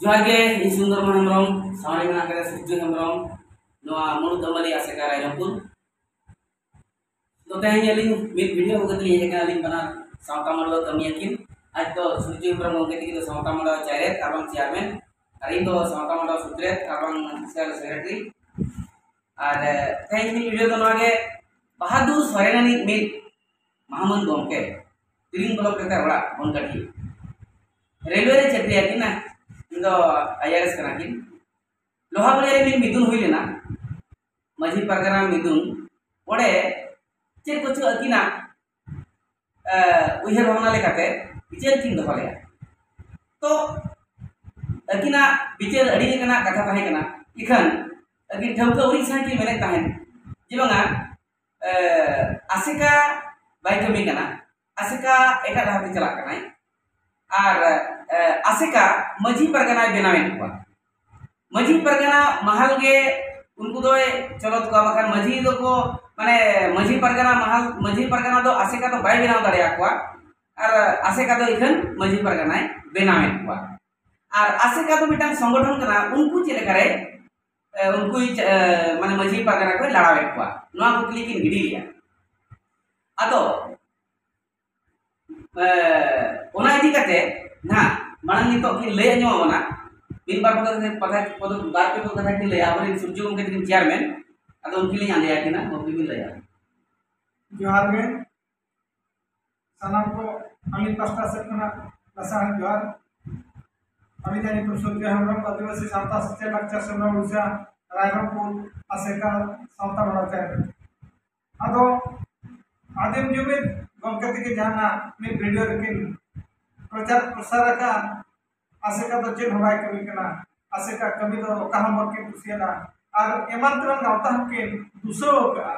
जोहार गे इन सुंदरमन हेम्ब्रम सामने में आकर सूर्य हेम्ब्रम नवा मुलुक अमली आसेका रायरंगपुर तो तेज अली मिद वीडियो को गतली है अली बना सावता मडवा कमी यकिन आज तो सूर्य हेम्ब्रम गोंके की तो सावता मडवा चेयरमैन अरबन चेयरमैन और इन तो सावता मडवा सुत्रेत अरबन सेक्रेटरी और तेज मिद वीडियो तो नवागे बहादुर सोरेनानी मिद महामन गोंके तिरिंग ब्लॉक के तरवड़ा बोनकाठी रेलवे रे चक्री आकिन ना इन आईआरएस कनाकिन लोहाबड़ी रे मिदुन हुई लेना माझी परगना मिदुन ओडे चेक कुछ अकिना उहर भावना लेकाते विचार किन दो ले तो अकिना विचार अड़ी लेकना कथा ताहे कना इखन अकिन ठौका उरी सा की मेने ताहेन जिबंगा आसेका बाय कमी कना आसेका एटा धाते चला कना और आसेका माझी परगना बेनावेन को माझी परगना महल गे उनको दो चलत को बखान माझी दो को माने माझी परगना महल माझी परगना दो आसेका तो बाय बेनाव दाड़े आकवा और आसेका दो इखन माझी परगना बेनावेन को और आसेका तो मिटांग संगठन कना उनको चले करे उनको माने माझी परगना को लड़ावे को नोआ कुकली किन गिडी लिया अतो ओना इदी कते ना मानन नितो कि ले अजो ओना दिन बार पता पद बार पे कथा कि ले आबरे सूर्य गोंके दिन चेयरमैन अदो उनकी ले आंदे आकिना गोपी भी ले जोहार में सनाम को अली पास्ता से कना लसान जोहार अली जानी तो सूर्य हेम्ब्रम आदिवासी सावता सच्चे लक्ष्य संग्राम उर्जा रायरंगपुर आसेका सावता बड़ा चेयरमैन अदो आदिम जुमिद गोंके के जाना में वीडियो रखिन प्रचार प्रसार का आसेका तो चेन हवाई कमी कना आसेका कमी तो कहां मके कुसियाना और एमंत्रण गावता के दूसरो का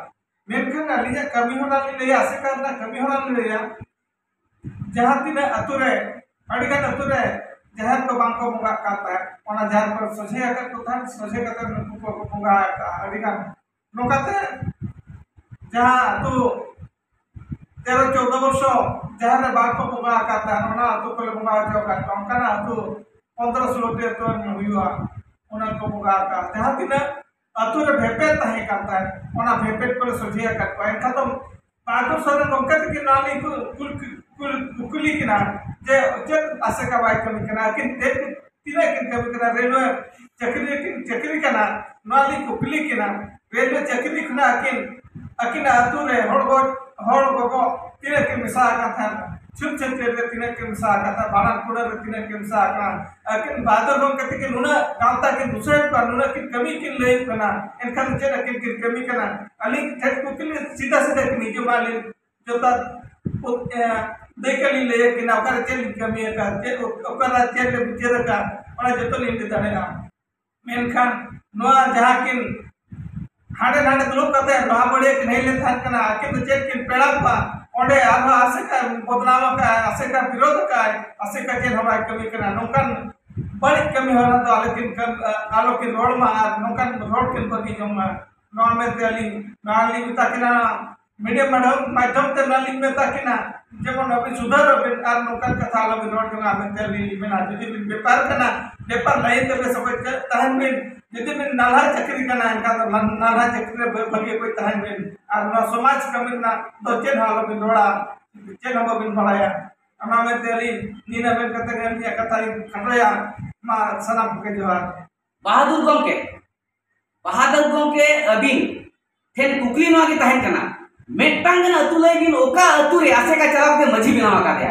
मेनखन अलिया कमी होना ले आसेका ना कमी होना ले जहां तीन अतुरे अडिगन अतुरे जहां तो बांको मुगा काता है ओना जहां पर सोझे अगर तो था सोझे का को मुगा अडिगन नोकाते जहां तो 13-14 वर्ष जहां रे बाप को बुगा काता ओना तो को बुगा जो का कंकना तो 15-16 तो हुआ ओना को बुगा का जहां दिन अतु रे भेपे ताहे काता ओना भेपे को सोझिया का एखा तो बादुर सर कंका के नाली को कुकुली किना जे आसे का बाइक कमी कना किन देख तीने किन कमी कना रेलवे चक्री कना नाली कुकुली किना रेलवे चक्री खना अकिन अतु रे हड़ गो तीने के मिसा का था छुप रे तीने के मिसा का था बाणन कुड़ा रे तीने के मिसा का अकिन बादर गो कते के नुना गावता के दूसरे पर नुना की कमी किन ले कना एनखान चेन किन कमी कना अली ठेट को के सीधा के निजे वाले जोता देखली ले कि ना ओकर चेन कमी का जे ओकर चेन विचार का ओना जतो ले दाड़ेगा मेनखान नोआ जहां किन हाडे नाडे दुलुप कते लोहा बड़े कि नहीं ले थान कना कि तो चेक किन पेड़ा पा ओंडे आरो आसे का बदनाम का आसे का विरोध का आसे का जे हमाय कमी कना नोकन बड़ी कमी होना तो आलो किन रोड मा नोकन रोड किन बगी जमा नोआ में तेली नाली मिता किना मीडियम माध्यम ते नाली में ताकिना जेमन अभी सुधार आर नोकन कथा आलो रोड जमा में तेली मेना जदि व्यापार कना व्यापार लाइन ते सब तहन में यदि में नाला चक्री कना इनका नाला चक्री भगे कोई तहन में और समाज कमी ना तो चेन हालो बिन रोड़ा चेन हम बिन बढ़ाया अना में तेली नीना में कते गन या कथा खटया मा सनाम के जोहार बहादुर गोंके अबिन ठेन कुकली नो के तहन कना मेटटांग न अतु लैबिन ओका अतु रे आसे का चलाव के मझी बिना का दे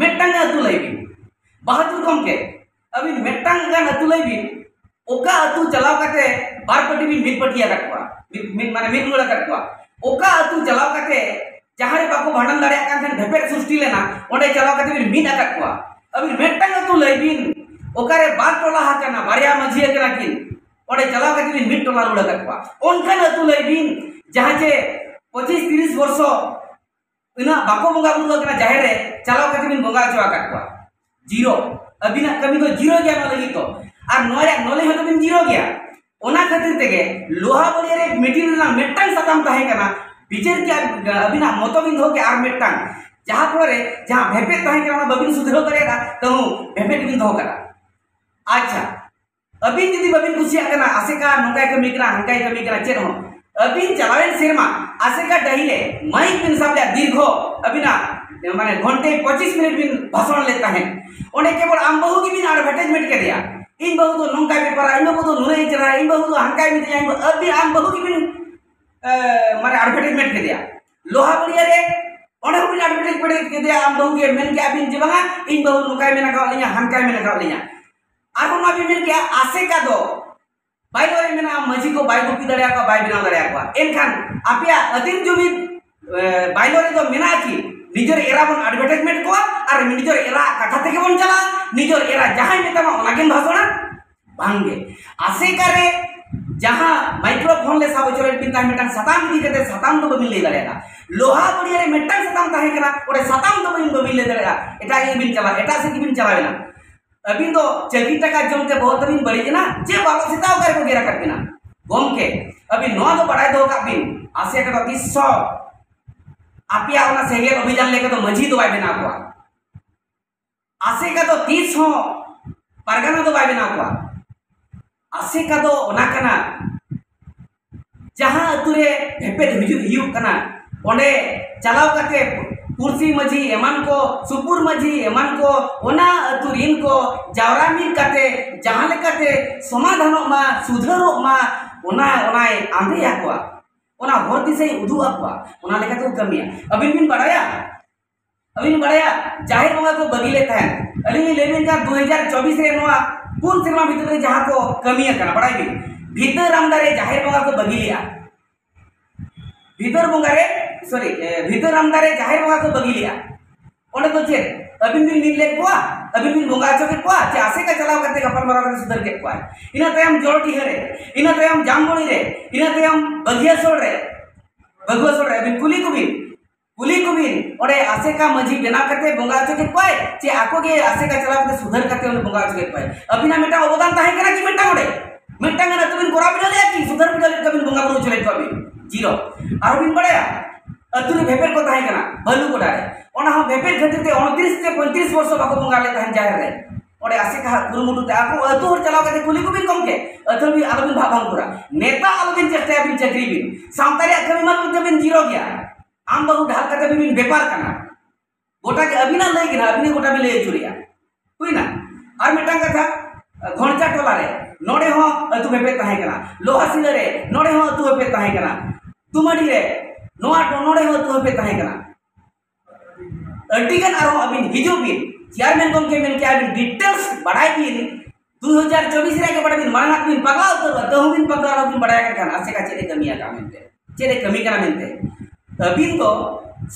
मेटटांग अतु लैबिन बहादुर गोंके अबिन मेटटांग गन अतु लैबिन ओका अतु चलाव काटे बार पटी बिन मिट पटिया काटवा मिट माने मिट मुड़ा काटवा ओका अतु चलाव काटे जहां रे बाको भांडन दाड़े कान थन भेपेट सृष्टि लेना ओडे चलाव काटे बिन मिट काटवा अबिन मेटटांग अतु लैबिन ओका रे बार टोला हाकना बारिया मझी एकना किन ओडे चलाव काटे बिन मिट टोला रुड़ा काटवा ओनकन अतु लैबिन जहां जे 25-30 वर्ष इना बाको बंगा बुंगा कना जाहिर रे चलाव काटे बिन बंगा चवा काटवा जीरो अबिना कमी तो जीरो गया ना लगी तो और नोरे नोले हो तो बिन जीरो गया ओना खातिर तेगे लोहा बलिया रे मेटीरियल ना मेटटांग सकाम ताहे कना विचार के अबिना मतो बिन हो के आर मेटटांग जहां फल जहां भेपे ताहे कना बबिन सुधरो करेगा तो भेपे बिन दो करा अच्छा अबिन जुदी बाबिन कुसिया कना आसेका नोकाय कमी कना हंकाय कमी कना चेन हो अबिन चलावेन सेरमा आसेका डहिले माइक बिन साबले दीर्घ अबिना माने घंटे 25 मिनट बिन भाषण लेता है ओने केवल आम बहु की बिन एडवर्टाइजमेंट के दिया इन बहु तो नोकाय पेपर इन बहु तो नुरे चला इन बहु तो हंकाय में दिया अबि आम बहु की बिन माने एडवर्टाइजमेंट के दिया लोहा बड़िया रे ओने बिन एडवर्टाइजमेंट के दिया आम बहु के मेन के अबिन जिबांगा इन बहु नोकाय में लगा लिया हंकाय में लगा लिया आगो ना भी मेन के आसेका दो बाइलोरे मेना मजी को बाइ गुपी दड़िया को बाइ बिना दड़िया को एनखान आपिया अदिन जुमी बाइलोरे तो मेना की निजर एरा बन एडवर्टाइजमेंट को और निजर एरा कथा থেকে बन चला निजर एरा जहां मेतामा ओनागिन भाषण बांगे आसेका रे जहां माइक्रोफोन ले साब चले पिता मेटान सताम दी कते सताम तो बबिन ले दड़िया लोहा बड़िया रे मेटान सताम ताहे कना ओरे सताम तो बबिन ले दड़िया एटा ये बिन चला एटा से की बिन चलावेना अभी तो चकी टका जमते बहुत दिन बड़ी ना जे बाबा सिताव कर को गिरा कर बिना गोम के अभी नौ तो बढ़ाई दो का बिन आसे का तो 300 आपिया ओना सेगेल अभियान लेके तो मजी तो बाय बिना को आसे का तो 300 परगना तो बाय बिना को आसे का तो ओना कना जहां अतुरे भेपे हिजु हियु कना ओंडे चलाव करते कुर्सी मजी एमान को सुपुर मजी एमान को ओना अतुरिन को जावरा मिल करते जहां लेकाते समाधान मा सुधरो मा ओना ओनाय आंधे आकवा ओना होर दिसे उदु आकवा ओना लेकाते कमिया अबिन बड़ाया जाहिर बंगा को बगिले था अलिनी लेबिन का 2024 रे नोआ पूर्ण सिनेमा भीतर रे जहां को कमिया कना बड़ाई बिन भीतर रामदारे जाहिर बंगा को बगिलिया भीतर बंगा रे सॉरी भीतर रामदारे जाहिर बंगा को बगिलिया ओने तो चे अबिन बिन मिल ले कोआ अबिन बिन बंगा चके कोआ चे आसे का चलाव करते गपन बरा कर सुधर के कोआ इना तयम जोटी हरे इना तयम जामबोली रे इना तयम बगियासोड़ रे अबिन कुली को बिन ओरे आसे का मजी बेना करते बंगा चके कोआ चे आको के आसे का चलाव करते सुधर करते ओने बंगा चके कोआ अबिना मेटा अवदान ताहे कना कि मेटा ओडे मेटा ना तुबिन कोरा बिना कि सुधर बिना कबिन बंगा बरो चले को अबिन जीरो आरो बिन बड़ाया अतुरे भेपेर को ताहे कना बलु को डारे ओना हो भेपेर खातिर ते 29 से 35 वर्ष बाको बंगा ले ताहे जाहिर रे ओडे आसे का गुरुमुटु ते आको अतु हर चलाव करते कुली को बिन कम के अतु भी आलो बिन भाबां पूरा नेता आलो बिन चेष्टा बिन चक्री बिन सांतारे अकमी मन बिन जीरो गया आम बहु ढाल करते बिन व्यापार कना गोटा के अबिना लई गना अबिने गोटा भी ले चुरिया हुई ना और मेटा कथा घोणचा टोला रे नोडे हो अतु भेपे ताहे कना लोहा सिला रे नोडे हो अतु भेपे ताहे कना तुमडी रे नोआ नोडे हो अतु भेपे ताहे कना अटिगन आरो अबिन हिजो बिन चेयरमैन गम के मेन के अबिन डिटेल्स बढ़ाई बिन 2024 रे के बड़ा बिन मांगा बिन पगला उतर तो बिन पगला बिन बढ़ाया कर आसे का चेरे कमिया का मेनते चेरे कमी करा मेनते अबिन तो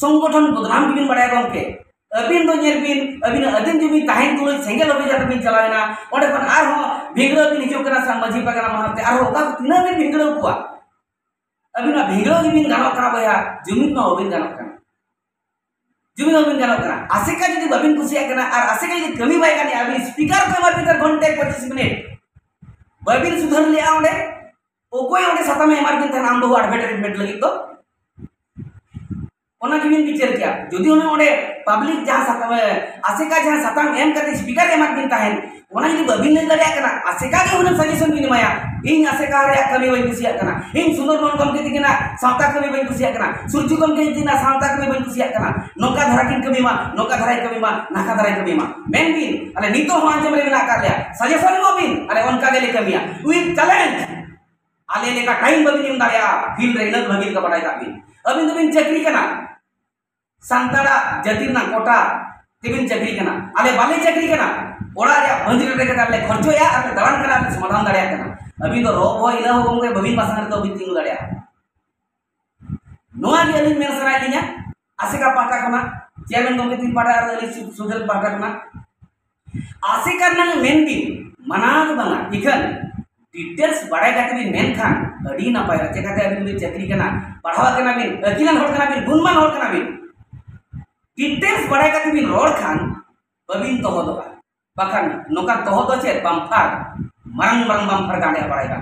संगठन बदनाम बिन बढ़ाया गम के अबिन तो नेल बिन अबिन अदिन जुमी ताहेन तुल सेंगेल अभियान बिन चलावेना ओडे पण आर हो भिंगड़ो बिन हिजो कना सा मजी पगना महते आर हो का तिना बिन भिंगड़ो कुआ अबिन भिंगड़ो बिन गानो करा बया जुमी नो अबिन गानो कना जुमी नो बिन गानो कना आसे का जदी बबिन कुसिया कना आर आसे का जदी कमी बाय कनी अबिन स्पीकर को मार भीतर घंटे 25 मिनट बबिन सुधर ले आउडे ओ कोई ओडे सतामे मार बिन था नाम दो एडवर्टाइजमेंट लगी तो ओना की बिन पिक्चर क्या जदी ओने ओडे पब्लिक जहां सताम आसे का जहां सताम एम करते स्पीकर एम दिन ताहेन ओना जदी बबिन ले दरिया कना आसे का के ओने सजेशन बिन माया इन आसे का रे कमी वई कुसिया कना इन सुंदर मन कम के दिना सावता कमी वई कुसिया कना सुरजू कम के दिना सावता कमी वई कुसिया कना नोका धरा किन कमी मा नोका धराई कमी मा नाका धराई कमी मा मेन बिन अले नितो हो आंजम रे बिना कर लिया सजेशन मो बिन अले उनका गेले कमिया विथ टैलेंट आले ने का टाइम बबिन इन दरिया फील रे न बगिन का बड़ाई का बिन अबिन तो बिन चक्री कना सांताड़ा जतिरना कोटा तिबिन चक्री कना आले बाले चक्री कना ओड़ा रे बंदिर रे कता ले खर्चो या आले दलान कना समाधान दड़िया कना अभी तो रोब हो इला हो गंगे बबिन पासन तो बिन तिंगु दड़िया नोआ के अलिन मेन सराय लिया आसे का पाटा कना चेयरमैन गंगे तीन पाटा अली सुजल पाटा कना आसे करना मेन बिन मना तो बना इखन डिटेल्स बड़ाई काते बिन मेन खान अडी ना पाय रचे काते अबिन बिन चक्री कना पढ़ावा कना बिन अकिलन होड़ कना बिन गुणमान होड़ कना बिन डिटेल्स बड़ाई काते बिन रोड खान बबिन तो हो दो बाखान नोका तो हो दो चे बम्फार मरंग मरंग बम्फार गाड़े बड़ाई का